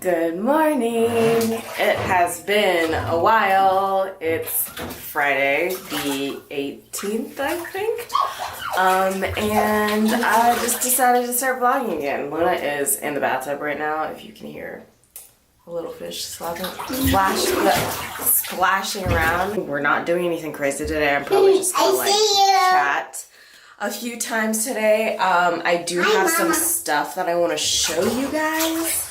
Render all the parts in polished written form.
Good morning. It has been a while. It's Friday the 18th, I think. And I just decided to start vlogging again. Luna is in the bathtub right now, if you can hear a little fish splashing around. We're not doing anything crazy today. I'm probably just gonna like chat a few times today. I do have some stuff that I want to show you guys.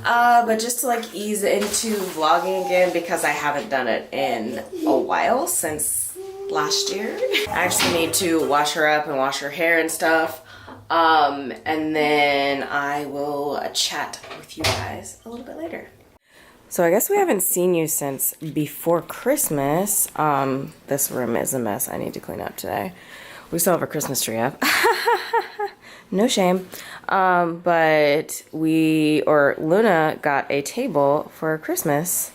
But just to like ease into vlogging again because I haven't done it in a while since last year. I actually need to wash her up and wash her hair and stuff. And then I will chat with you guys a little bit later. So I guess we haven't seen you since before Christmas. This room is a mess. I need to clean up today. We still have a Christmas tree up. No shame. But Luna got a table for Christmas.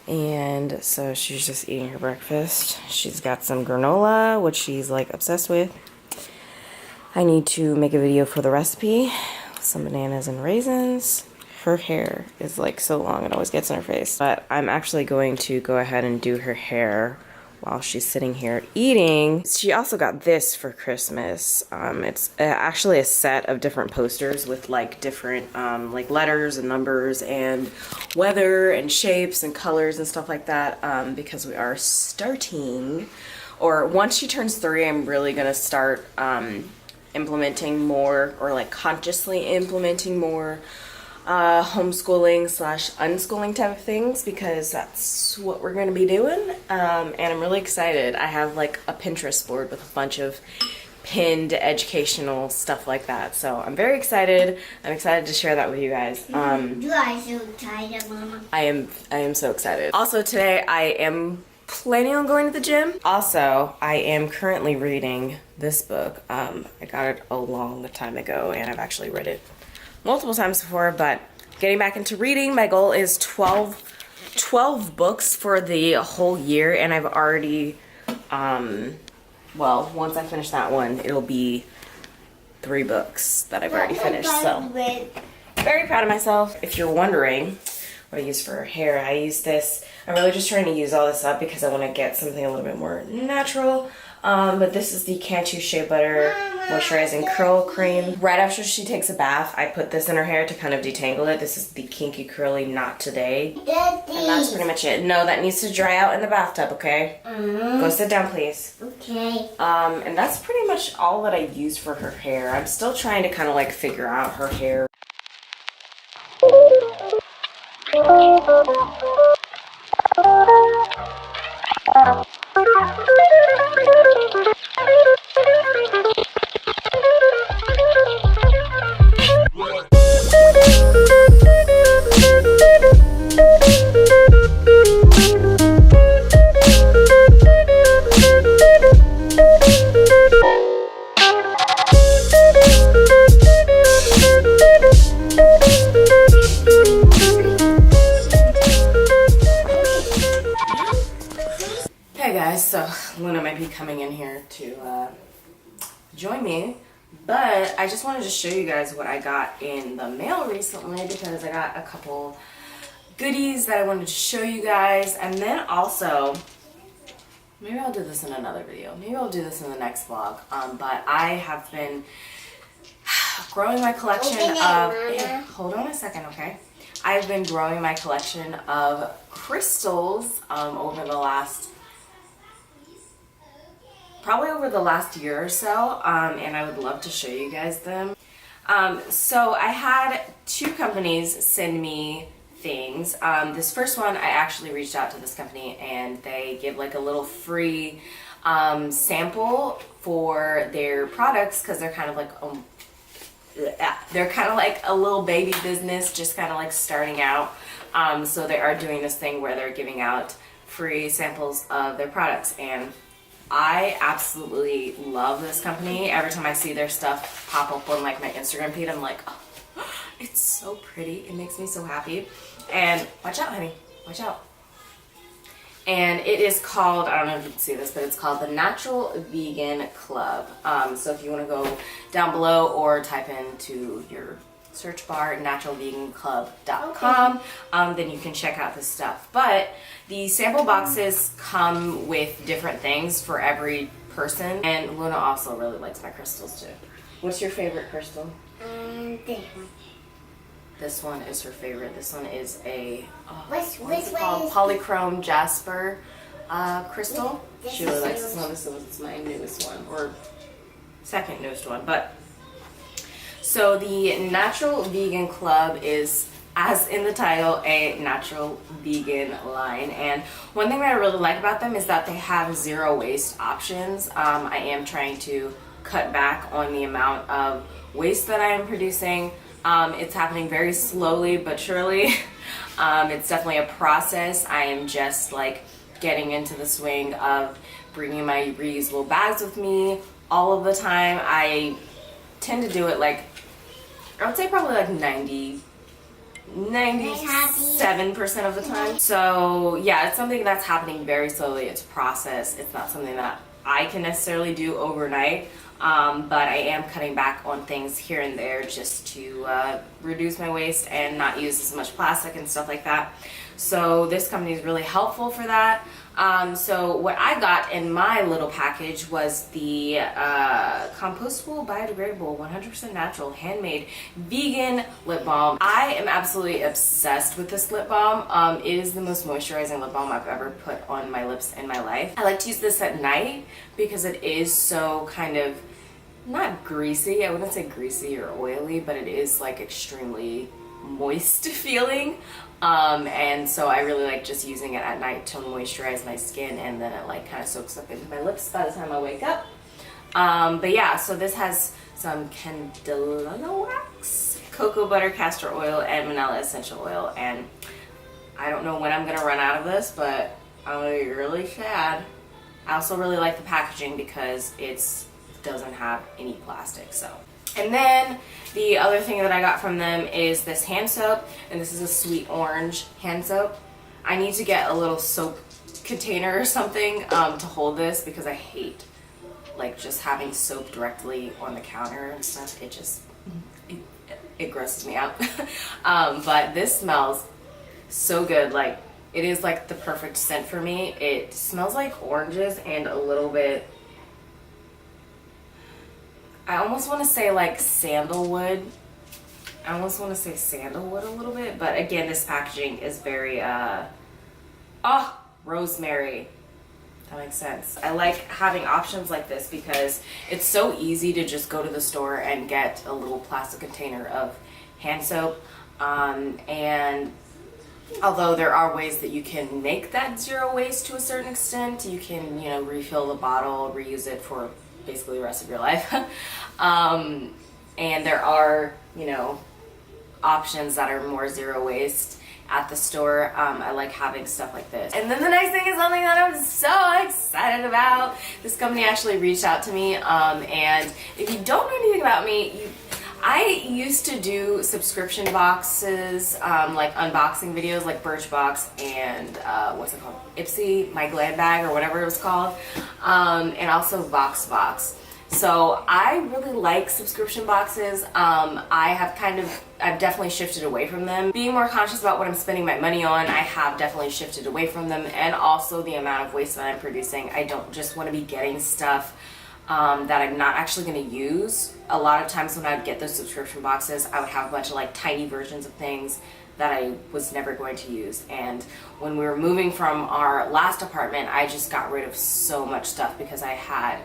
And so she's just eating her breakfast. She's got some granola, which she's like obsessed with. I need to make a video for the recipe. Some bananas and raisins. Her hair is like so long, it always gets in her face. But I'm actually going to go ahead and do her hair while she's sitting here eating. She also got this for Christmas. It's actually a set of different posters with like different like letters and numbers and weather and shapes and colors and stuff like that, because we are starting, or once she turns 3, I'm really gonna start implementing more, or like consciously implementing more homeschooling slash unschooling type of things, because that's what we're going to be doing. And I'm really excited. I have like a Pinterest board with a bunch of pinned educational stuff like that, so I'm very excited. I'm excited to share that with you guys. You are so excited, Mama. I am so excited. Also today I am planning on going to the gym. Also, I am currently reading this book. I got it a long time ago and I've actually read it multiple times before, but getting back into reading. My goal is 12 books for the whole year, and I've already, well, once I finish that one, it'll be 3 books that I've already finished, so very proud of myself. If you're wondering what I use for hair, I use this. I'm really just trying to use all this up because I want to get something a little bit more natural. But this is the Cantu Shea Butter Moisturizing Curl Cream. Right after she takes a bath, I put this in her hair to kind of detangle it. This is the Kinky Curly Not Today. Daddy. And that's pretty much it. No, that needs to dry out in the bathtub, okay? Go sit down, please. Okay. And that's pretty much all that I use for her hair. I'm still trying to kind of like figure out her hair. Hey guys, so Luna might be coming in here to join me, but I just wanted to show you guys what I got in the mail recently, because I got a couple goodies that I wanted to show you guys. And then also, maybe I'll do this in another video, maybe I'll do this in the next vlog, but I have been growing my collection of, hold on a second, okay? I've been growing my collection of crystals over the last year or so, and I would love to show you guys them. So I had 2 companies send me things. This first one, I actually reached out to this company and they give like a little free sample for their products, because they're kind of like a little baby business, just kind of like starting out. So they are doing this thing where they're giving out free samples of their products, and I absolutely love this company. Every time I see their stuff pop up on like my Instagram feed, I'm like, oh, it's so pretty. It makes me so happy. And watch out, honey. Watch out. And it is called, I don't know if you can see this, but it's called the Natural Vegan Club. So if you want to go down below or type into your search bar naturalveganclub.com. Then you can check out this stuff. But the sample boxes come with different things for every person. And Luna also really likes my crystals too. What's your favorite crystal? This one. This one is her favorite. This one is a Which polychrome jasper crystal. This She really is likes yours. this one. This is my newest one, or second newest one. But so the Natural Vegan Club is, as in the title, a natural vegan line. And one thing that I really like about them is that they have zero waste options. I am trying to cut back on the amount of waste that I am producing. It's happening very slowly but surely. It's definitely a process. I am just like getting into the swing of bringing my reusable bags with me all of the time. I tend to do it like, I would say probably like 97% of the time. So yeah, it's something that's happening very slowly. It's a process. It's not something that I can necessarily do overnight. But I am cutting back on things here and there just to reduce my waste and not use as much plastic and stuff like that. So this company is really helpful for that. So what I got in my little package was the compostable, biodegradable, 100% natural, handmade, vegan lip balm. I am absolutely obsessed with this lip balm. It is the most moisturizing lip balm I've ever put on my lips in my life. I like to use this at night because it is so kind of, not greasy, I wouldn't say greasy or oily, but it is like extremely moist feeling. And so I really like just using it at night to moisturize my skin, and then it like kind of soaks up into my lips by the time I wake up. But yeah, so this has some candela wax, cocoa butter, castor oil, and vanilla essential oil. And I don't know when I'm gonna run out of this, but I'm really sad. I also really like the packaging because it doesn't have any plastic. So, and then the other thing that I got from them is this hand soap, and this is a sweet orange hand soap. I need to get a little soap container or something to hold this, because I hate like just having soap directly on the counter and stuff. It just it grosses me out. But this smells so good. Like, it is like the perfect scent for me. It smells like oranges and a little bit, I almost want to say like sandalwood. I almost want to say sandalwood a little bit, but again, this packaging is very, rosemary. That makes sense. I like having options like this because it's so easy to just go to the store and get a little plastic container of hand soap. And although there are ways that you can make that zero waste to a certain extent, you can, you know, refill the bottle, reuse it for basically the rest of your life. And there are, you know, options that are more zero waste at the store. I like having stuff like this. And then the next thing is something that I'm so excited about. This company actually reached out to me, and if you don't know anything about me, I used to do subscription boxes, like unboxing videos like Birchbox and what's it called? Ipsy, my Glad Bag, or whatever it was called, and also VoxBox. So I really like subscription boxes. I've definitely shifted away from them. Being more conscious about what I'm spending my money on, I have definitely shifted away from them, and also the amount of waste that I'm producing. I don't just want to be getting stuff that I'm not actually going to use. A lot of times when I would get those subscription boxes, I would have a bunch of like tiny versions of things that I was never going to use. And when we were moving from our last apartment, I just got rid of so much stuff because I had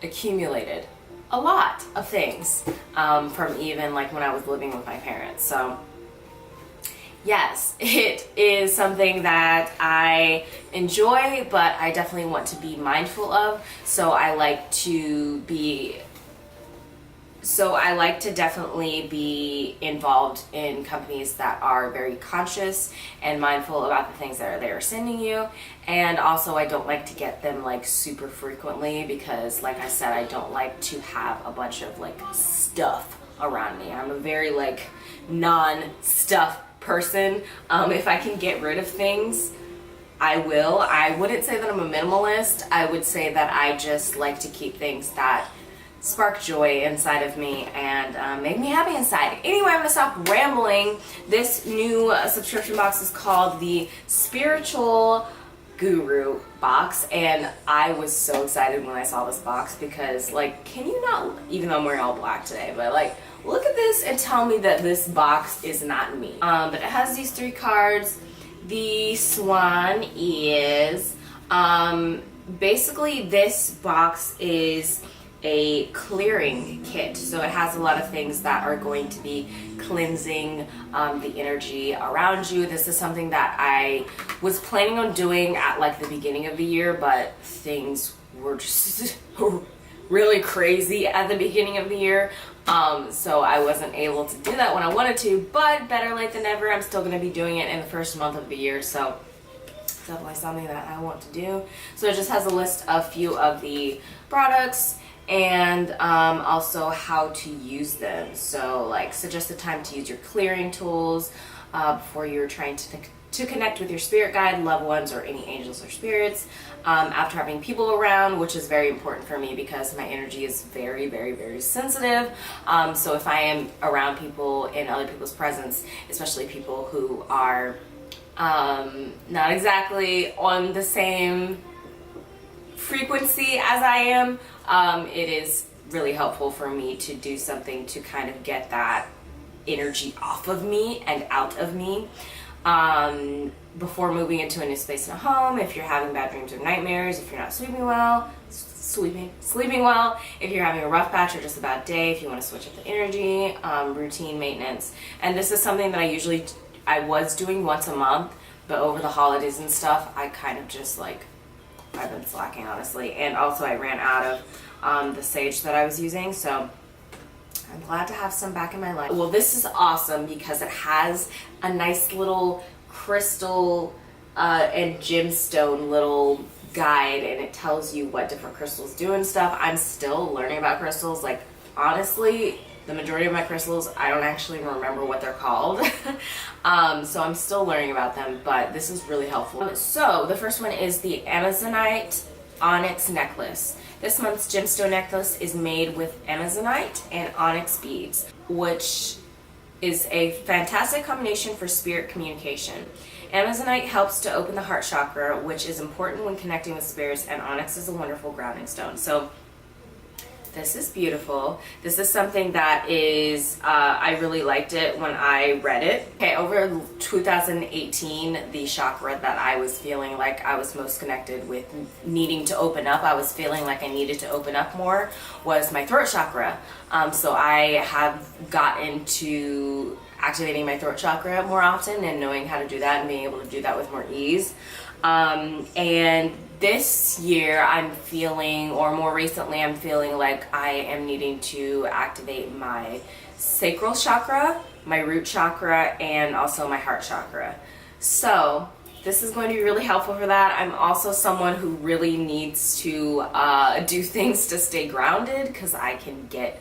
accumulated a lot of things from even like when I was living with my parents. So yes, it is something that I enjoy, but I definitely want to be mindful of. So I like to definitely be involved in companies that are very conscious and mindful about the things that they are sending you. And also, I don't like to get them like super frequently because, like I said, I don't like to have a bunch of like stuff around me. I'm a very like non-stuff person. If I can get rid of things, I will. I wouldn't say that I'm a minimalist. I would say that I just like to keep things that spark joy inside of me and make me happy inside. Anyway, I'm gonna stop rambling. This new subscription box is called the Spiritual Guru box, and I was so excited when I saw this box because, like, can you not, even though I'm wearing all black today, but like, look at this and tell me that this box is not me. But it has these 3 cards. The swan is, basically this box is a clearing kit, so it has a lot of things that are going to be cleansing the energy around you. This is something that I was planning on doing at like the beginning of the year, but things were just really crazy at the beginning of the year, so I wasn't able to do that when I wanted to, but better late than never. I'm still going to be doing it in the first month of the year, so it's definitely something that I want to do. So it just has a list of few of the products and also how to use them. So like suggest the time to use your clearing tools before you're trying to connect with your spirit guide, loved ones, or any angels or spirits. After having people around, which is very important for me because my energy is very, very, very sensitive. So if I am around people in other people's presence, especially people who are not exactly on the same frequency as I am, it is really helpful for me to do something to kind of get that energy off of me and out of me before moving into a new space in a home. If you're having bad dreams or nightmares, if you're not sleeping well, if you're having a rough patch or just a bad day, if you want to switch up the energy, routine maintenance. And this is something that I was doing once a month, but over the holidays and stuff, I kind of just like, I've been slacking, honestly. And also I ran out of the sage that I was using, so I'm glad to have some back in my life. Well, this is awesome because it has a nice little crystal and gemstone little guide, and it tells you what different crystals do and stuff. I'm still learning about crystals. Like, honestly, the majority of my crystals, I don't actually remember what they're called. So I'm still learning about them, but this is really helpful. So the first one is the Amazonite Onyx Necklace. This month's gemstone necklace is made with Amazonite and onyx beads, which is a fantastic combination for spirit communication. Amazonite helps to open the heart chakra, which is important when connecting with spirits, and onyx is a wonderful grounding stone. So this is beautiful. This is something that is, I really liked it when I read it. Okay, over 2018, the chakra that I was feeling like I was most connected with needing to open up, I was feeling like I needed to open up more, was my throat chakra. So I have got into activating my throat chakra more often and knowing how to do that and being able to do that with more ease. And this year I'm feeling, or more recently I'm feeling like I am needing to activate my sacral chakra, my root chakra, and also my heart chakra. So this is going to be really helpful for that. I'm also someone who really needs to do things to stay grounded because I can get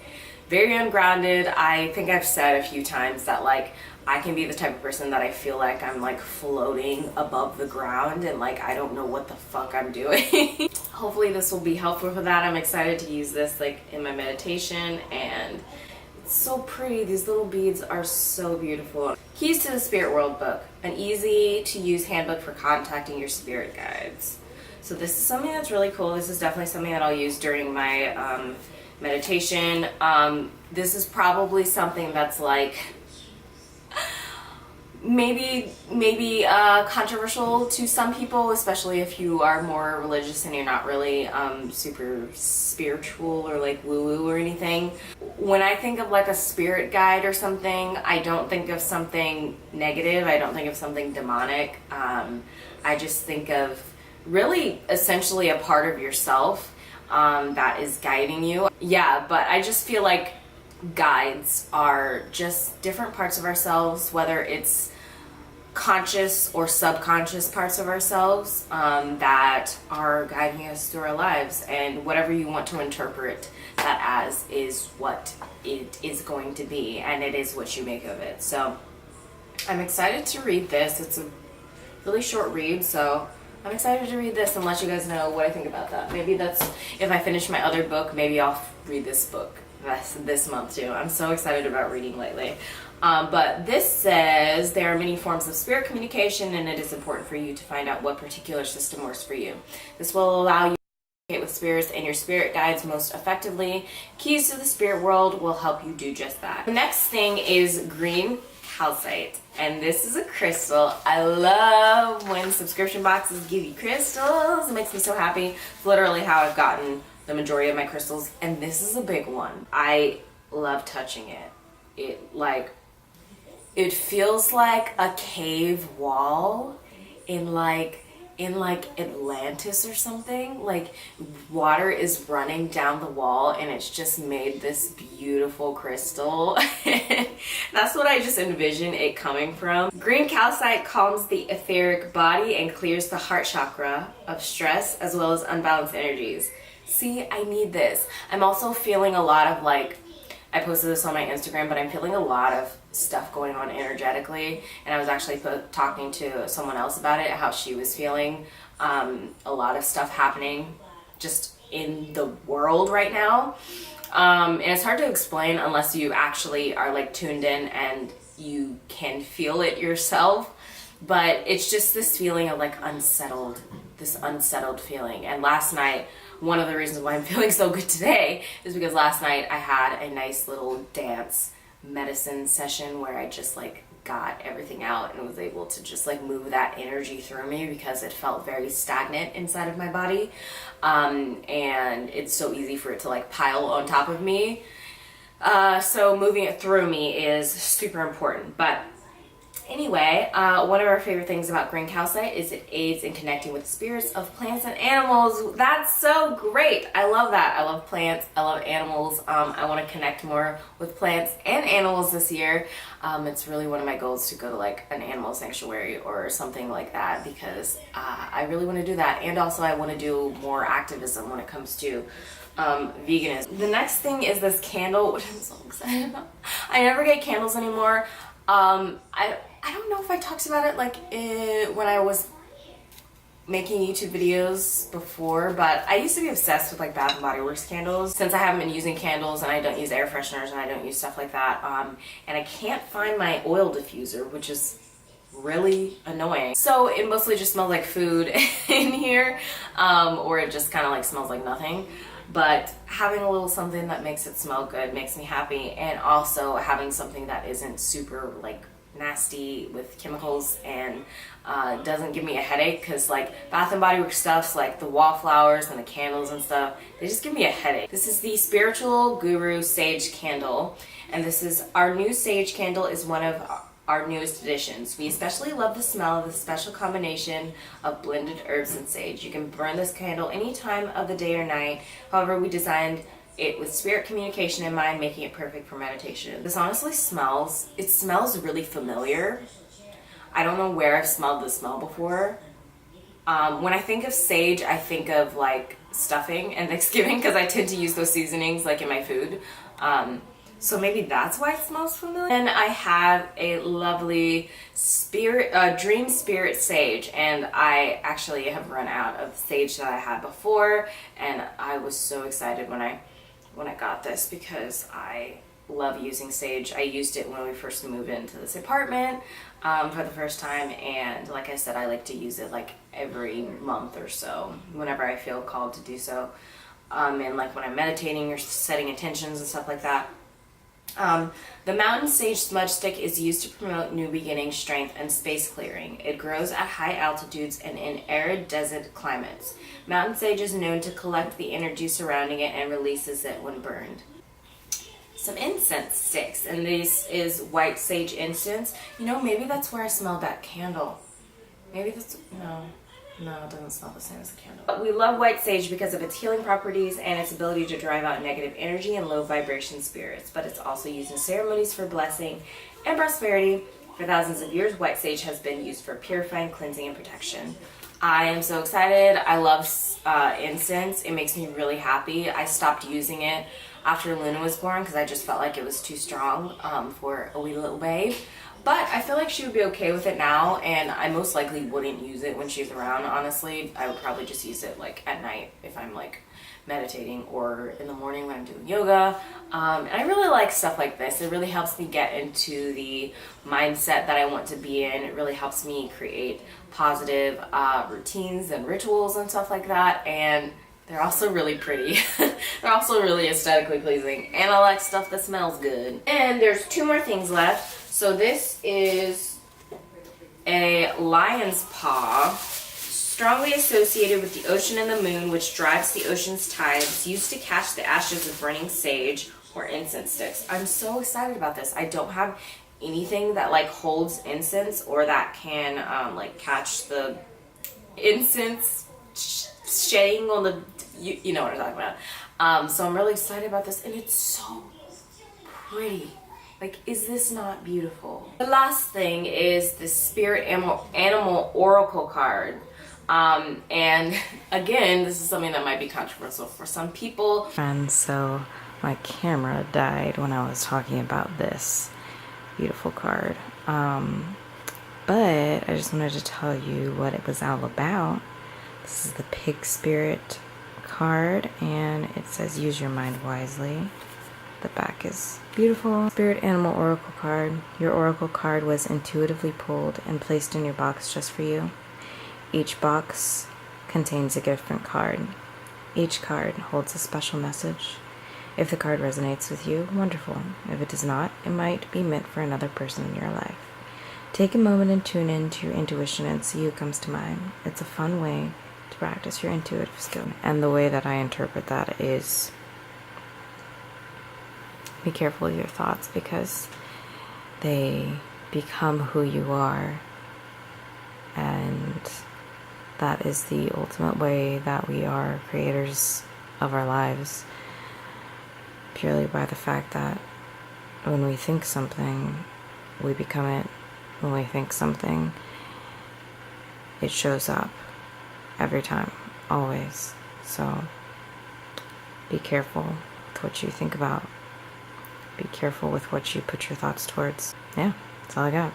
very ungrounded. I think I've said a few times that like I can be the type of person that I feel like I'm like floating above the ground and like I don't know what the fuck I'm doing. Hopefully this will be helpful for that. I'm excited to use this like in my meditation, and it's so pretty. These little beads are so beautiful. Keys to the Spirit World book, an easy to use handbook for contacting your spirit guides. So this is something that's really cool. This is definitely something that I'll use during my meditation. This is probably something that's like maybe controversial to some people, especially if you are more religious and you're not really super spiritual or like woo-woo or anything. When I think of like a spirit guide or something, I don't think of something negative. I don't think of something demonic. I just think of really essentially a part of yourself that is guiding you. Yeah, but I just feel like guides are just different parts of ourselves, whether it's conscious or subconscious parts of ourselves that are guiding us through our lives, and whatever you want to interpret that as is what it is going to be, and it is what you make of it. So I'm excited to read this. It's a really short read, so I'm excited to read this and let you guys know what I think about that. Maybe that's, if I finish my other book, maybe I'll read this book this month too. I'm so excited about reading lately. But this says there are many forms of spirit communication, and it is important for you to find out what particular system works for you. This will allow you to communicate with spirits and your spirit guides most effectively. Keys to the spirit world will help you do just that. The next thing is green calcite, and this is a crystal. I love when subscription boxes give you crystals. It makes me so happy. It's literally how I've gotten the majority of my crystals, and this is a big one. I love touching it. It feels like a cave wall in like Atlantis or something. Like water is running down the wall and it's just made this beautiful crystal. That's what I just envision it coming from. Green calcite calms the etheric body and clears the heart chakra of stress as well as unbalanced energies. See, I need this. I'm also feeling a lot of I posted this on my Instagram, but I'm feeling a lot of stuff going on energetically, and I was actually talking to someone else about it, how she was feeling a lot of stuff happening just in the world right now, and it's hard to explain unless you actually are tuned in and you can feel it yourself, but it's just this feeling of this unsettled feeling. And last night, one of the reasons why I'm feeling so good today is because last night I had a nice little dance medicine session where I just got everything out and was able to just move that energy through me, because it felt very stagnant inside of my body, and it's so easy for it to pile on top of me, so moving it through me is super important. But anyway, one of our favorite things about green calcite is it aids in connecting with the spirits of plants and animals. That's so great. I love that. I love plants. I love animals. I want to connect more with plants and animals this year. It's really one of my goals to go to an animal sanctuary or something like that, because I really want to do that. And also I want to do more activism when it comes to veganism. The next thing is this candle, which I'm so excited about. I never get candles anymore. I don't know if I talked about it when I was making YouTube videos before, but I used to be obsessed with Bath and Body Works candles. Since I haven't been using candles and I don't use air fresheners and I don't use stuff like that, and I can't find my oil diffuser, which is really annoying. So it mostly just smells like food in here, or it just kind of smells like nothing. But having a little something that makes it smell good makes me happy, and also having something that isn't super nasty with chemicals and doesn't give me a headache, because Bath and Body Works stuffs, the wallflowers and the candles and stuff, they just give me a headache. This is the Spiritual Guru Sage Candle, and this is our new sage candle, is one of our newest additions. We especially love the smell of the special combination of blended herbs and sage. You can burn this candle any time of the day or night. However, we designed it with spirit communication in mind, making it perfect for meditation. This honestly smells really familiar. I don't know where I've smelled this smell before. When I think of sage, I think of stuffing and Thanksgiving, because I tend to use those seasonings in my food. So maybe that's why it smells familiar. And I have a lovely dream spirit sage, and I actually have run out of sage that I had before, and I was so excited when I got this, because I love using sage. I used it when we first moved into this apartment for the first time, and like I said, I like to use it every month or so whenever I feel called to do so, and when I'm meditating or setting intentions and stuff like that. The mountain sage smudge stick is used to promote new beginning, strength, and space clearing. It grows at high altitudes and in arid desert climates. Mountain sage is known to collect the energy surrounding it and releases it when burned. Some incense sticks, and this is white sage incense. Maybe that's where I smelled that candle. Maybe that's, no, it doesn't smell the same as the candle. But we love white sage because of its healing properties and its ability to drive out negative energy and low vibration spirits. But it's also used in ceremonies for blessing and prosperity. For thousands of years, white sage has been used for purifying, cleansing, and protection. I am so excited. I love incense. It makes me really happy. I stopped using it after Luna was born because I just felt like it was too strong for a wee little babe. But I feel like she would be okay with it now, and I most likely wouldn't use it when she's around, honestly. I would probably just use it like at night if I'm like meditating, or in the morning when I'm doing yoga. And I really like stuff like this. It really helps me get into the mindset that I want to be in. It really helps me create positive routines and rituals and stuff like that. And they're also really pretty. They're also really aesthetically pleasing. And I like stuff that smells good. And there's 2 more things left. So this is a lion's paw, strongly associated with the ocean and the moon, which drives the ocean's tides, used to catch the ashes of burning sage or incense sticks. I'm so excited about this. I don't have anything that like holds incense or that can like catch the incense shedding on the, you know what I'm talking about. So I'm really excited about this, and it's so pretty. Like, is this not beautiful? The last thing is the spirit animal oracle card. And again, this is something that might be controversial for some people. And so my camera died when I was talking about this beautiful card. But I just wanted to tell you what it was all about. This is the pig spirit card, and it says use your mind wisely. The back is beautiful. Spirit animal oracle card. Your oracle card was intuitively pulled and placed in your box just for you. Each box contains a different card. Each card holds a special message. If the card resonates with you, wonderful. If it does not, it might be meant for another person in your life. Take a moment and tune in to your intuition and see who comes to mind. It's a fun way to practice your intuitive skill. And the way that I interpret that is be careful with your thoughts, because they become who you are, and that is the ultimate way that we are creators of our lives, purely by the fact that when we think something, we become it. When we think something, it shows up every time, always. So be careful with what you think about. Be careful with what you put your thoughts towards. Yeah, that's all I got.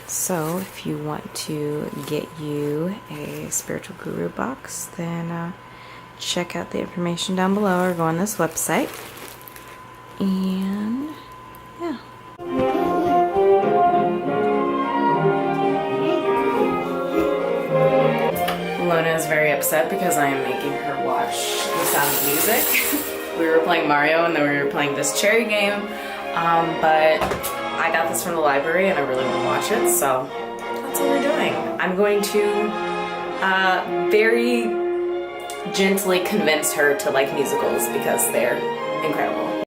So if you want to get you a spiritual guru box, then check out the information down below or go on this website. And yeah. Lona is very upset because I am making her watch The Sound of Music. We were playing Mario, and then we were playing this cherry game, but I got this from the library and I really want to watch it, so that's what we're doing. I'm going to very gently convince her to like musicals because they're incredible.